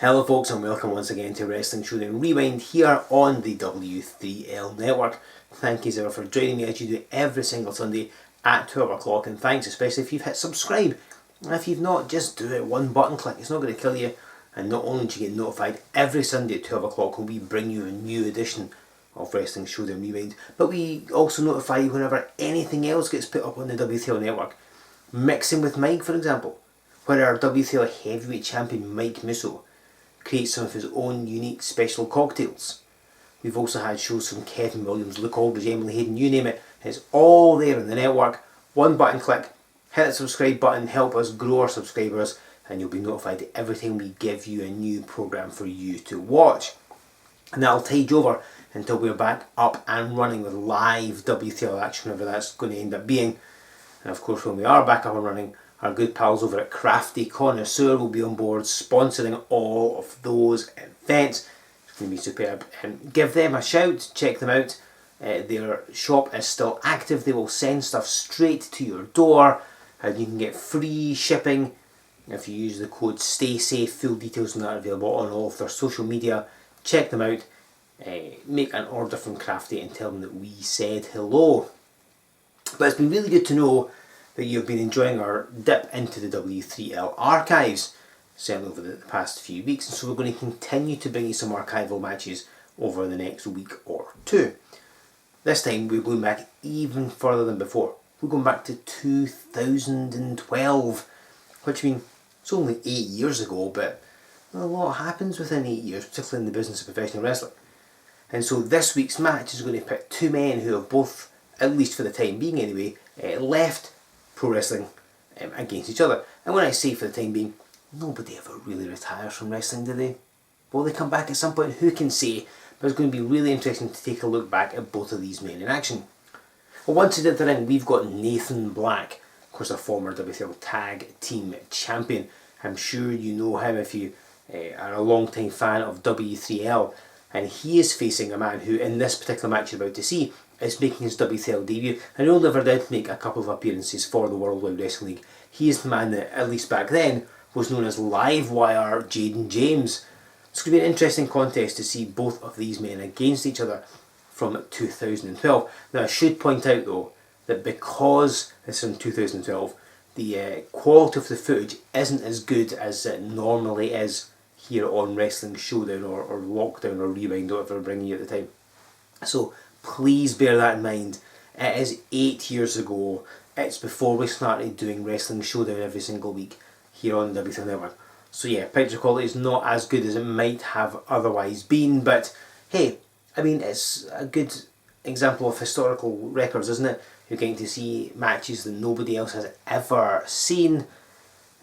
Hello folks, and welcome once again to Wrestling Showdown Rewind here on the W3L network. Thank you Zara for joining me as you do every single Sunday at 12 o'clock, and thanks especially if you've hit subscribe. And if you've not, just do it, one button click, it's not going to kill you. And not only do you get notified every Sunday at 12 o'clock when we bring you a new edition of Wrestling Showdown Rewind, but we also notify you whenever anything else gets put up on the W3L network. Mixing with Mike, for example, where our W3L heavyweight champion Mike Musso creates some of his own unique special cocktails. We've also had shows from Kevin Williams, Luke Aldridge, Emily Hayden, you name it. It's all there on the network. One button click, hit the subscribe button, help us grow our subscribers, and you'll be notified every time we give you a new programme for you to watch. And that'll tide you over until we're back up and running with live W3L action, whatever that's going to end up being. And of course, when we are back up and running, our good pals over at Crafty Connoisseur will be on board sponsoring all of those events. It's going to be superb. Give them a shout, check them out. Their shop is still active. They will send stuff straight to your door, and you can get free shipping if you use the code STAYSAFE. Full details on that are available on all of their social media. Check them out. Make an order from Crafty and tell them that we said hello. But it's been really good to know that you've been enjoying our dip into the W3L archives, certainly over the past few weeks, and so we're going to continue to bring you some archival matches over the next week or two. This time we're going back even further than before. We're going back to 2012, which means it's only 8 years ago, but a lot happens within 8 years, particularly in the business of professional wrestling. And so this week's match is going to pit two men who have both, at least for the time being anyway, left pro wrestling against each other. And when I say for the time being, nobody ever really retires from wrestling, do they? Will they come back at some point? Who can say? But it's going to be really interesting to take a look back at both of these men in action. Well, once into the ring, we've got Nathan Black, of course a former WTL Tag Team Champion. I'm sure you know him if you are a long time fan of W3L. And he is facing a man who, in this particular match you're about to see, is making his W3L debut, and he'll never did make a couple of appearances for the Worldwide Wrestling League. He is the man that, at least back then, was known as Livewire Jayden James. It's going to be an interesting contest to see both of these men against each other from 2012. Now I should point out though, that because it's in 2012, the quality of the footage isn't as good as it normally is here on Wrestling Showdown or Lockdown or Rewind, whatever we're bringing you at the time. So please bear that in mind. It is 8 years ago. It's before we started doing Wrestling Showdown every single week here on the W3L network. So yeah, picture quality is not as good as it might have otherwise been, but hey, I mean, it's a good example of historical records, isn't it? You're getting to see matches that nobody else has ever seen,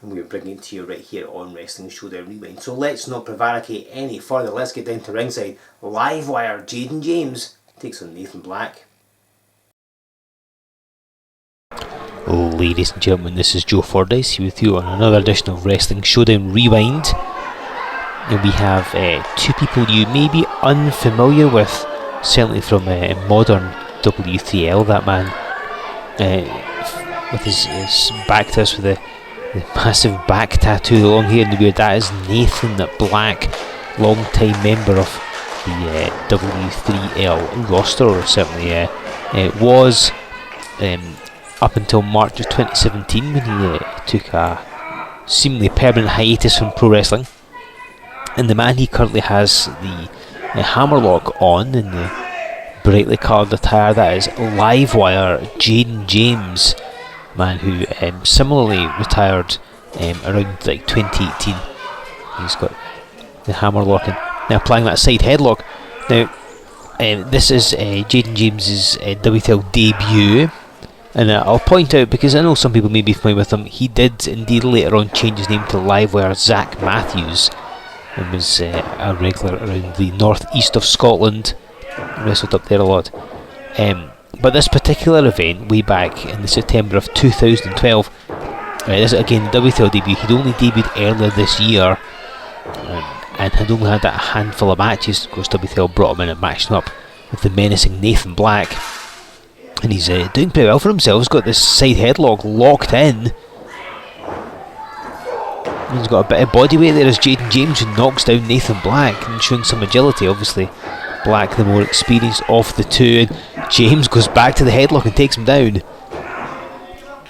and we're bringing it to you right here on Wrestling Showdown Rewind. So let's not prevaricate any further. Let's get down to ringside. Livewire Jayden James takes on Nathan Black. Ladies and gentlemen, this is Joe Fordyce here with you on another edition of Wrestling Showdown Rewind. And we have two people you may be unfamiliar with, certainly from modern W3L. That man with his back to us with the massive back tattoo, the long hair and the beard, that is Nathan Black, long time member of the W3L roster, or certainly was up until March of 2017 when he took a seemingly permanent hiatus from pro wrestling. And the man he currently has the hammerlock on in the brightly coloured attire, that is Livewire Jayden James, man who similarly retired around like 2018. He's got the hammerlock and now applying that side headlock. Now this is Jayden James's WTL debut, and I'll point out, because I know some people may be familiar with him, he did indeed later on change his name to Livewire Zach Matthews, and was a regular around the northeast of Scotland, wrestled up there a lot. But this particular event, way back in the September of 2012, this is again the WTL debut. He'd only debuted earlier this year, and had only had a handful of matches. Of course, WTL brought him in and matched him up with the menacing Nathan Black, and he's doing pretty well for himself. He's got this side headlock locked in. He's got a bit of body weight there as Jayden James, who knocks down Nathan Black and showing some agility. Obviously Black the more experienced of the two, and James goes back to the headlock and takes him down.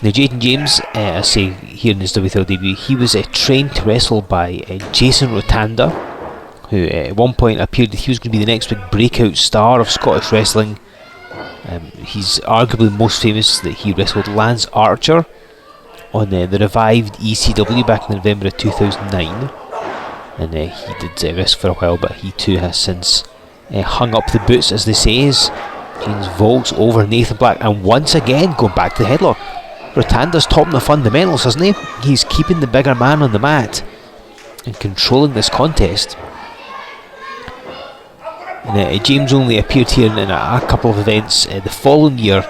Now Jayden James, I say here in his W3L debut, he was trained to wrestle by Jason Rotanda, who at one point appeared that he was going to be the next big breakout star of Scottish wrestling. He's arguably most famous that he wrestled Lance Archer on the revived ECW back in November of 2009, and he did wrestle for a while, but he too has since hung up the boots, as they say, as James vaults over Nathan Black and once again going back to the headlock. Rotanda's topping the fundamentals, hasn't he? He's keeping the bigger man on the mat and controlling this contest. And James only appeared here in a couple of events the following year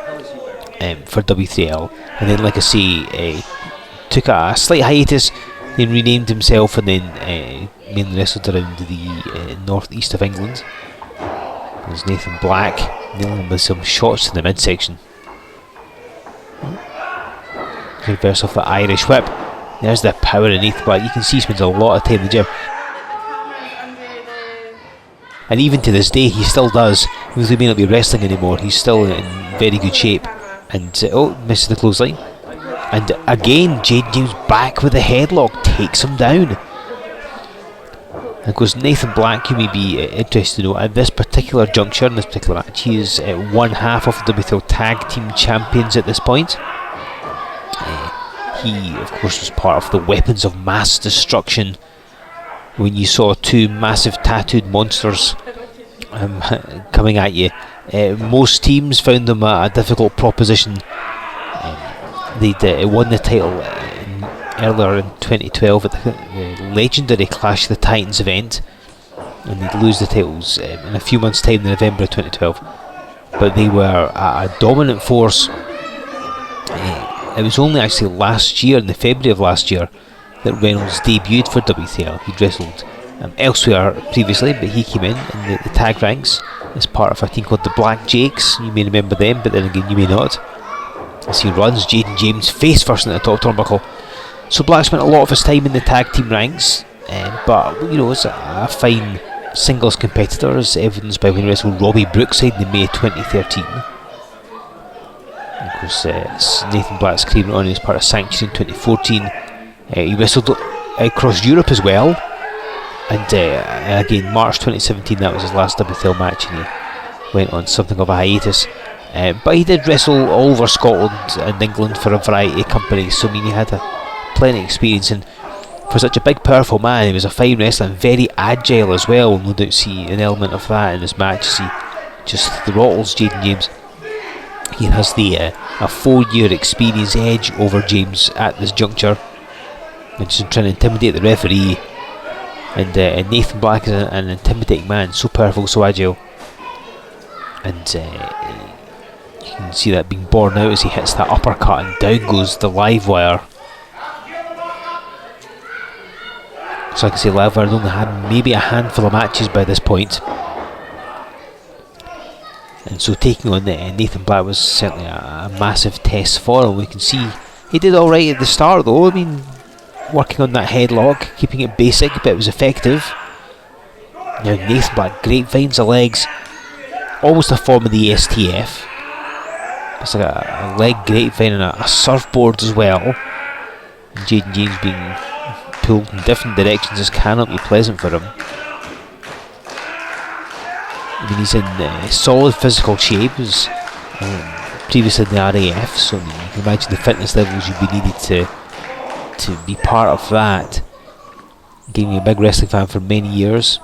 for W3L, and then, like I say, took a slight hiatus, then renamed himself, and then mainly wrestled around the northeast of England. There's Nathan Black nailing him with some shots in the midsection. Reverse off the Irish whip. There's the power of Nathan Black. You can see he spends a lot of time in the gym, and even to this day he still does. Even though he may not be wrestling anymore, he's still in very good shape. And misses the clothesline, and again Jayden James back with the headlock, takes him down. And of course Nathan Black, you may be interested to know, at this particular juncture in this particular match, he is one half of the W3L Tag Team Champions at this point. He of course was part of the Weapons of Mass Destruction, when you saw two massive tattooed monsters coming at you. Most teams found them a difficult proposition. They'd won the title earlier in 2012 at the legendary Clash of the Titans event, and they'd lose the titles in a few months' time in November of 2012. But they were a dominant force. It was only actually last year, in the February of last year, that Reynolds debuted for W3L. He'd wrestled elsewhere previously, but he came in the tag ranks as part of a team called the Black Jakes. You may remember them, but then again you may not, as he runs Jayden James face first in the top turnbuckle. So Black spent a lot of his time in the tag team ranks, but you know, it's a fine singles competitor, as evidenced by when he wrestled Robbie Brookside in May 2013. And of course Nathan Black's career on as part of Sanction in 2014. He wrestled across Europe as well, and again March 2017, that was his last W3L match, and he went on something of a hiatus. But he did wrestle all over Scotland and England for a variety of companies, so I mean he had plenty of experience, and for such a big powerful man he was a fine wrestler and very agile as well. We'll no doubt see an element of that in this match as he just throttles Jayden James. He has a 4-year experience edge over James at this juncture, and just trying to intimidate the referee. And Nathan Black is an intimidating man, so powerful, so agile, and you can see that being borne out as he hits that uppercut, and down goes the Livewire. So like I say, Livewire only had maybe a handful of matches by this point, and so taking on Nathan Black was certainly a massive test for him. We can see he did alright at the start though. I mean, working on that headlock, keeping it basic, but it was effective. Now Nathan Black grapevines the legs, almost a form of the STF. It's like a leg grapevine and a surfboard as well. And Jayden James being pulled in different directions just cannot be pleasant for him. I mean, he's in solid physical shape, as previously in the RAF, so I mean, you can imagine the fitness levels you'd be needed to be part of that. Being a big wrestling fan for many years,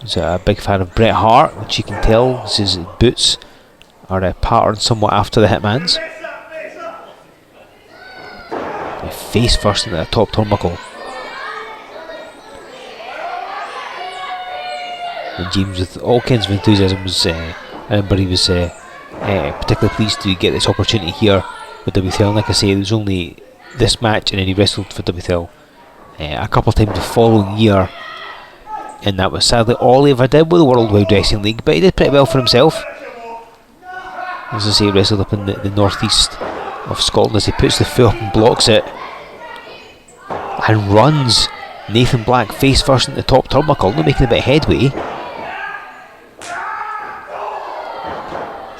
he's a big fan of Bret Hart, which you can tell his boots are patterned somewhat after the Hitman's. Face first into the top turnbuckle. And James, with all kinds of enthusiasm, I remember he was particularly pleased to get this opportunity here with W3L. Like I say, there was only this match, and then he wrestled for W3L a couple of times the following year, and that was sadly all he ever did with the World Wide Wrestling League, but he did pretty well for himself. As I say, he wrestled up in the northeast of Scotland as he puts the foot up and blocks it, and runs Nathan Black face first in the top turnbuckle, not making a bit of headway.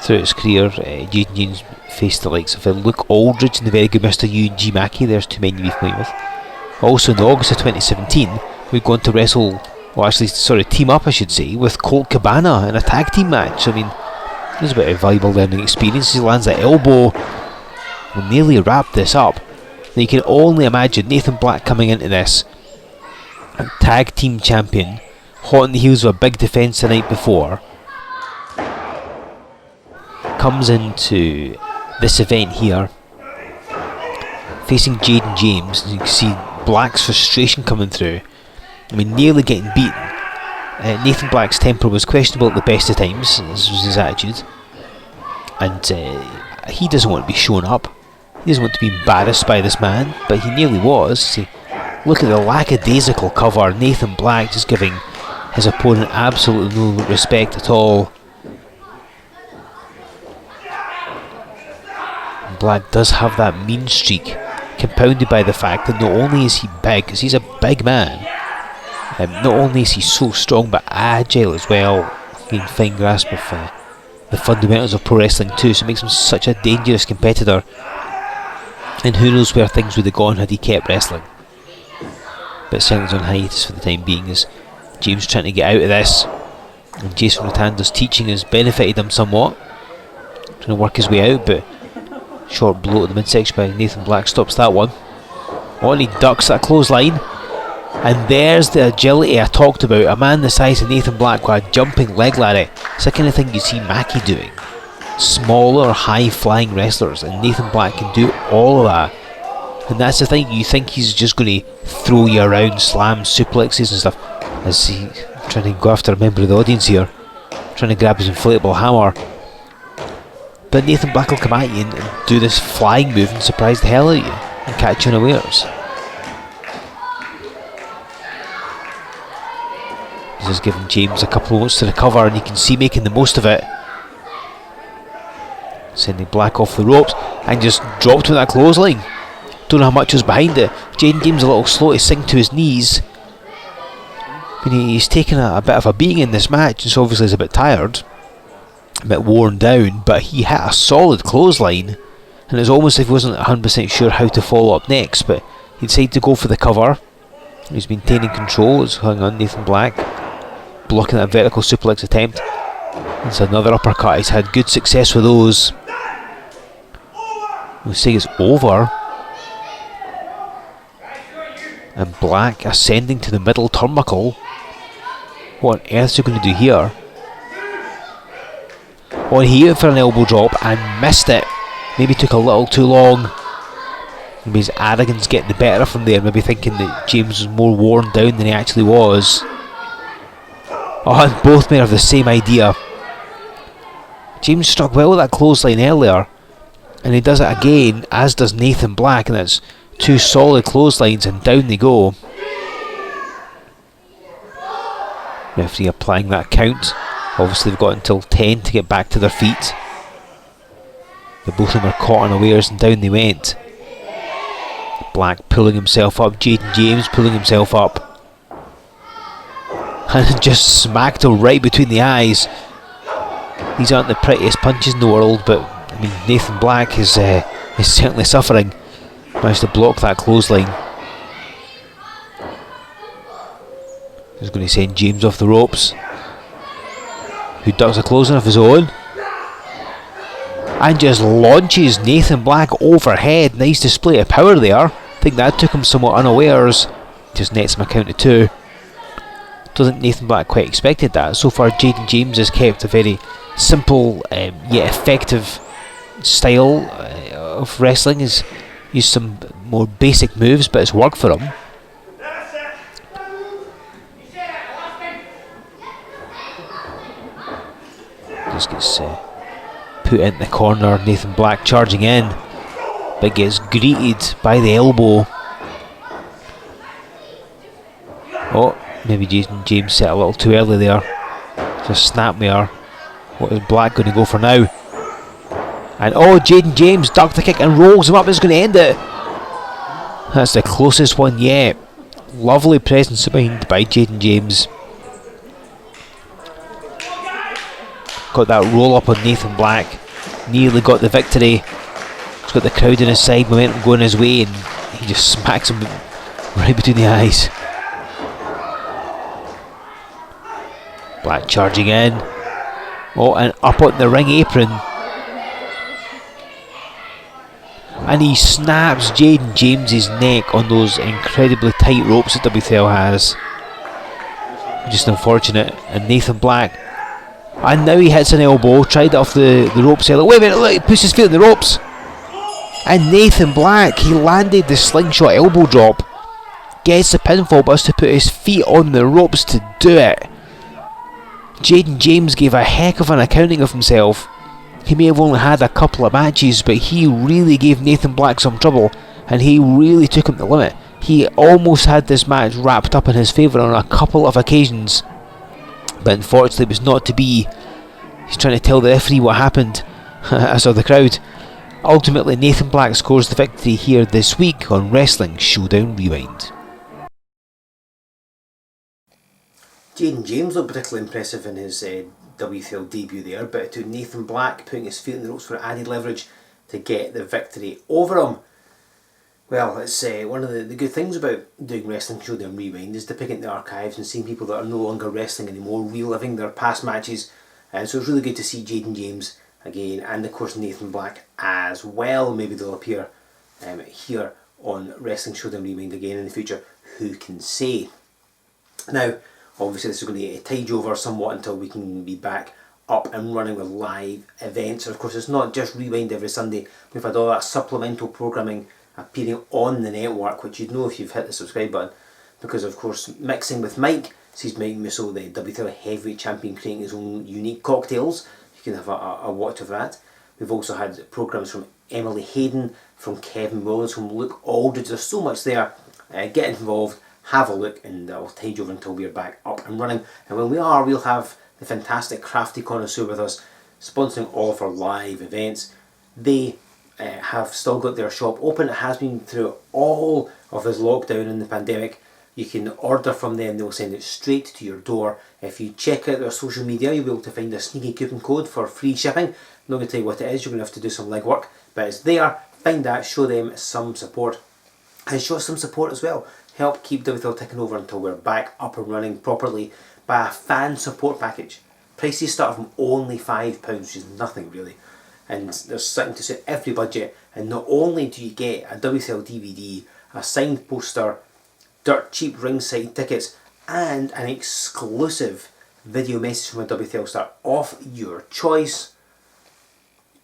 Throughout his career, Jayden James faced the likes of Luke Aldridge and the very good Mr. Eugene Mackey. There's two men you'd be familiar with. Also in August of 2017, we'd gone to wrestle, team up I should say, with Colt Cabana in a tag team match. I mean, there's a bit of valuable learning experience. He lands that elbow, will nearly wrap this up. Now you can only imagine Nathan Black coming into this, a tag team champion, hot on the heels of a big defence the night before, comes into this event here, facing Jayden James, and you can see Black's frustration coming through. I mean, nearly getting beaten. Nathan Black's temper was questionable at the best of times, this was his attitude, and he doesn't want to be shown up. He doesn't want to be embarrassed by this man, but he nearly was. See, look at the lackadaisical cover. Nathan Black just giving his opponent absolutely no respect at all. Black does have that mean streak, compounded by the fact that not only is he big, because he's a big man, not only is he so strong but agile as well, in fine grasp of the fundamentals of pro wrestling too, so it makes him such a dangerous competitor, and who knows where things would have gone had he kept wrestling. But certainly on hiatus for the time being, as James trying to get out of this, and Jason Rotando's teaching has benefited him somewhat, trying to work his way out, but short blow to the midsection by Nathan Black stops that one. Oh, and he ducks that clothesline. And there's the agility I talked about. A man the size of Nathan Black with a jumping leg Larry. It's the kind of thing you see Mackey doing. Smaller, high-flying wrestlers, and Nathan Black can do all of that. And that's the thing, you think he's just going to throw you around, slam suplexes and stuff. As he trying to go after a member of the audience here, trying to grab his inflatable hammer. But Nathan Black will come at you and do this flying move and surprise the hell out of you and catch you unawares. He's just giving James a couple of moments to recover, and you can see making the most of it. Sending Black off the ropes and just dropped with that clothesline. Don't know how much was behind it. Jayden James a little slow to sink to his knees. I mean, he's taken a bit of a beating in this match, and so obviously he's a bit tired, a bit worn down, but he hit a solid clothesline, and it's almost as if he wasn't 100% sure how to follow up next, but he decided to go for the cover. He's maintaining control. It's hung on Nathan Black, blocking that vertical suplex attempt. It's another uppercut. He's had good success with those. We'll say it's over. And Black ascending to the middle turnbuckle. What on earth is he going to do here? Oh, he went for an elbow drop and missed it. Maybe took a little too long. Maybe his arrogance getting the better from there. Maybe thinking that James was more worn down than he actually was. Oh, and both men have the same idea. James struck well with that clothesline earlier, and he does it again, as does Nathan Black, and it's two solid clotheslines, and down they go. Referee applying that count. Obviously they've got until 10 to get back to their feet. But both of them are caught unawares, and down they went. Black pulling himself up, Jayden James pulling himself up. And just smacked him right between the eyes. These aren't the prettiest punches in the world, but I mean, Nathan Black is certainly suffering. Managed to block that clothesline. He's going to send James off the ropes, who ducks a clothesline of his own and just launches Nathan Black overhead. Nice display of power there. I think that took him somewhat unawares. Just nets him a count of 2. Don't think Nathan Black quite expected that. So far Jayden James has kept a very simple yet effective style of wrestling. He's used some more basic moves, but it's worked for him. Just gets put in the corner. Nathan Black charging in, but gets greeted by the elbow. Oh, maybe Jayden James set a little too early there. Just snapmare. What is Black going to go for now? And oh, Jayden James ducked the kick and rolls him up. It's going to end it. That's the closest one yet. Lovely presence behind by Jayden James. Got that roll up on Nathan Black. Nearly got the victory. He's got the crowd on his side, momentum going his way, and he just smacks him right between the eyes. Black charging in. Oh, and up on the ring apron. And he snaps Jayden James's neck on those incredibly tight ropes that W3L has. Just unfortunate. And Nathan Black. And now he hits an elbow, tried it off the ropes earlier. Wait a minute, look, he puts his feet on the ropes. And Nathan Black, he landed the slingshot elbow drop. Gets the pinfall, but has to put his feet on the ropes to do it. Jayden James gave a heck of an accounting of himself. He may have only had a couple of matches, but he really gave Nathan Black some trouble, and he really took him to the limit. He almost had this match wrapped up in his favour on a couple of occasions, but unfortunately it was not to be. He's trying to tell the referee what happened. I saw the crowd. Ultimately, Nathan Black scores the victory here this week on Wrestling Showdown Rewind. Jayden James looked particularly impressive in his W3L debut there, but it took Nathan Black putting his feet in the ropes for added leverage to get the victory over him. Well, it's one of the good things about doing Wrestling Showdown Rewind is dipping into the archives and seeing people that are no longer wrestling anymore, reliving their past matches, and so it's really good to see Jayden James again, and of course Nathan Black as well. Maybe they'll appear here on Wrestling Showdown Rewind again in the future, who can say. Now, obviously this is going to tide you over somewhat until we can be back up and running with live events. And of course it's not just Rewind every Sunday, we've had all that supplemental programming appearing on the network, which you'd know if you've hit the subscribe button, because of course Mixing with Mike sees Mike Musso, the W3L Heavyweight Champion, creating his own unique cocktails. You can have a watch of that. We've also had programmes from Emily Hayden, from Kevin Williams, from Luke Aldridge. There's so much there. Get involved, have a look, and I'll tide you over until we're back up and running. And when we are, we'll have the fantastic Crafty Connoisseur with us, sponsoring all of our live events. They have still got their shop open. It has been through all of this lockdown and the pandemic. You can order from them, they'll send it straight to your door. If you check out their social media, you'll be able to find a sneaky coupon code for free shipping. I'm not going to tell you what it is, you're going to have to do some legwork, but it's there. Find that, show them some support, and show us some support as well. Help keep W3L ticking over until we're back up and running properly by a fan support package. Prices start from only £5, which is nothing really. And there's something to suit every budget, and not only do you get a W3L DVD, a signed poster, dirt cheap ringside tickets, and an exclusive video message from a W3L star of your choice.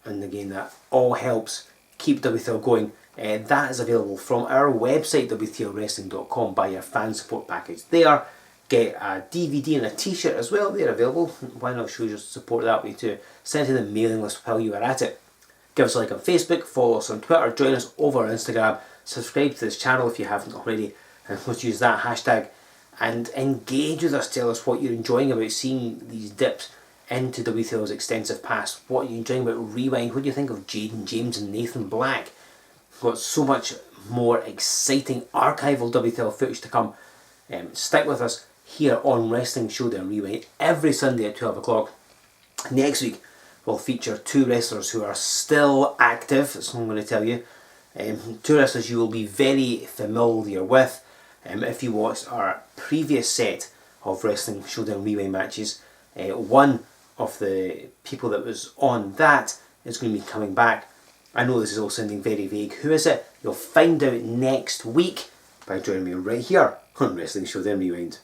And again, that all helps keep W3L going. That is available from our website, W3LWrestling.com, by your fan support package there. Get a DVD and a t-shirt as well, they're available. Why not show your support that way too? Send to the mailing list while you are at it. Give us a like on Facebook, follow us on Twitter, join us over on Instagram, subscribe to this channel if you haven't already, and let's use that hashtag and engage with us. Tell us what you're enjoying about seeing these dips into W3L's extensive past. What are you enjoying about Rewind? What do you think of Jayden James and Nathan Black? We've got so much more exciting archival W3L footage to come. Stick with us here on Wrestling Showdown Rewind every Sunday at 12 o'clock. Next week we'll feature two wrestlers who are still active, that's what I'm going to tell you. Two wrestlers you will be very familiar with if you watched our previous set of Wrestling Showdown Rewind matches. One of the people that was on that is going to be coming back. I know this is all sounding very vague. Who is it? You'll find out next week by joining me right here on Wrestling Showdown Rewind.